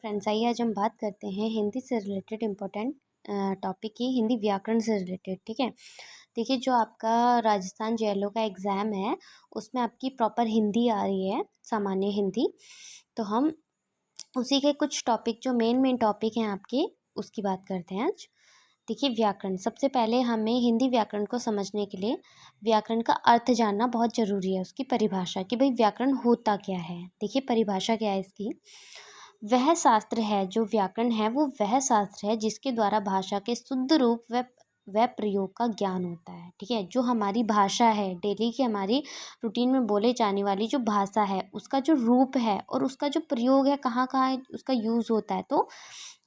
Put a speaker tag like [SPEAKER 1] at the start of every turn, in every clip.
[SPEAKER 1] Friends, आइए आज हम बात करते हैं हिंदी से रिलेटेड इम्पोर्टेंट टॉपिक की, हिंदी व्याकरण से रिलेटेड। ठीक है। देखिए, जो आपका राजस्थान जेएलओ का एग्ज़ाम है उसमें आपकी प्रॉपर हिंदी आ रही है, सामान्य हिंदी। तो हम उसी के कुछ टॉपिक जो मेन टॉपिक हैं आपके, उसकी बात करते हैं आज। देखिए, व्याकरण, सबसे पहले हमें हिंदी व्याकरण को समझने के लिए व्याकरण का अर्थ जानना बहुत ज़रूरी है, उसकी परिभाषा कि भाई व्याकरण होता क्या है। देखिए, परिभाषा क्या है इसकी। वह शास्त्र है, जो व्याकरण है वो वह शास्त्र है जिसके द्वारा भाषा के शुद्ध रूप व प्रयोग का ज्ञान होता है। ठीक है। जो हमारी भाषा है, डेली की हमारी रूटीन में बोले जाने वाली जो भाषा है, उसका जो रूप है और उसका जो प्रयोग है, कहाँ कहाँ उसका यूज़ होता है, तो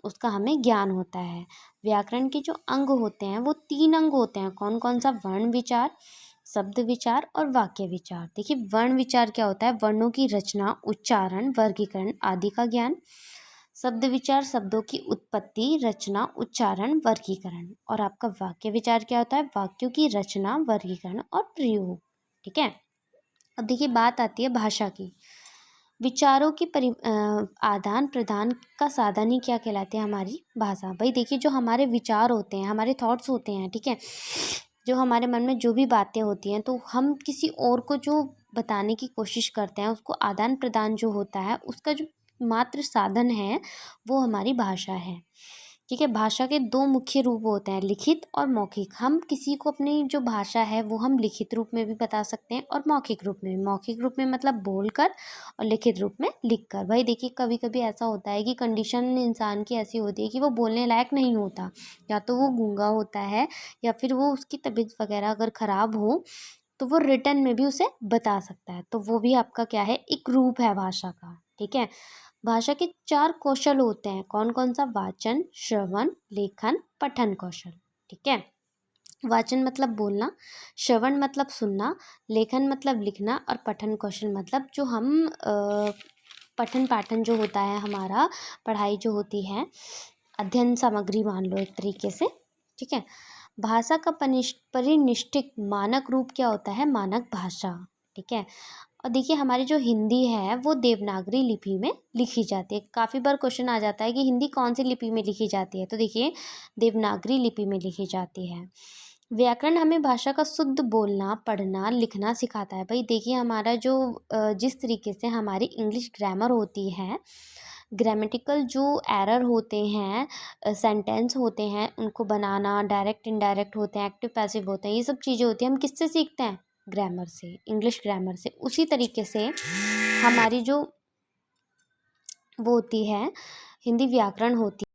[SPEAKER 1] उसका हमें ज्ञान होता है। व्याकरण के जो अंग होते हैं वो 3 अंग होते हैं। कौन कौन सा? वर्ण विचार, शब्द विचार और वाक्य विचार। देखिए, वर्ण विचार क्या होता है? वर्णों की रचना, उच्चारण, वर्गीकरण आदि का ज्ञान। शब्द विचार, शब्दों की उत्पत्ति, रचना, उच्चारण, वर्गीकरण। और आपका वाक्य विचार क्या होता है? वाक्यों की रचना, वर्गीकरण और प्रयोग। ठीक है। अब देखिए, बात आती है भाषा की। विचारों की आदान प्रदान का साधन ही क्या कहलाते हैं? हमारी भाषा। भाई देखिए, जो हमारे विचार होते हैं, हमारे थॉट्स होते हैं, ठीक है, जो हमारे मन में जो भी बातें होती हैं, तो हम किसी और को जो बताने की कोशिश करते हैं, उसको आदान प्रदान जो होता है, उसका जो मात्र साधन है वो हमारी भाषा है। ठीक है। भाषा के 2 मुख्य रूप होते हैं, लिखित और मौखिक। हम किसी को अपनी जो भाषा है वो हम लिखित रूप में भी बता सकते हैं और मौखिक रूप में भी। मौखिक रूप में मतलब बोलकर, और लिखित रूप में लिखकर। भाई देखिए, कभी कभी ऐसा होता है कि कंडीशन इंसान की ऐसी होती है कि वो बोलने लायक नहीं होता, या तो वो गूंगा होता है, या फिर वो उसकी तबीयत वगैरह अगर ख़राब हो तो वो रिटर्न में भी उसे बता सकता है। तो वो भी आपका क्या है? एक रूप है भाषा का। ठीक है। भाषा के 4 कौशल होते हैं। कौन कौन सा? वाचन, श्रवण, लेखन, पठन कौशल। ठीक है। वाचन मतलब बोलना, श्रवण मतलब सुनना, लेखन मतलब लिखना, और पठन कौशल मतलब जो हम पठन पाठन जो होता है हमारा, पढ़ाई जो होती है, अध्ययन सामग्री मान लो एक तरीके से। ठीक है। भाषा का परिनिष्ठित मानक रूप क्या होता है? मानक भाषा। ठीक है। और देखिए, हमारी जो हिंदी है वो देवनागरी लिपि में लिखी जाती है। काफ़ी बार क्वेश्चन आ जाता है कि हिंदी कौन सी लिपि में लिखी जाती है, तो देखिए, देवनागरी लिपि में लिखी जाती है। व्याकरण हमें भाषा का शुद्ध बोलना, पढ़ना, लिखना सिखाता है। भाई देखिए, हमारा जो जिस तरीके से हमारी इंग्लिश ग्रामर होती है, ग्रामेटिकल जो एरर होते हैं, सेंटेंस होते हैं, उनको बनाना, डायरेक्ट इनडायरेक्ट होते हैं, एक्टिव पैसिव होते हैं, ये सब चीज़ें होती हैं, हम किससे सीखते हैं? ग्रामर से, इंग्लिश ग्रामर से। उसी तरीके से हमारी जो वो होती है, हिंदी व्याकरण होती है।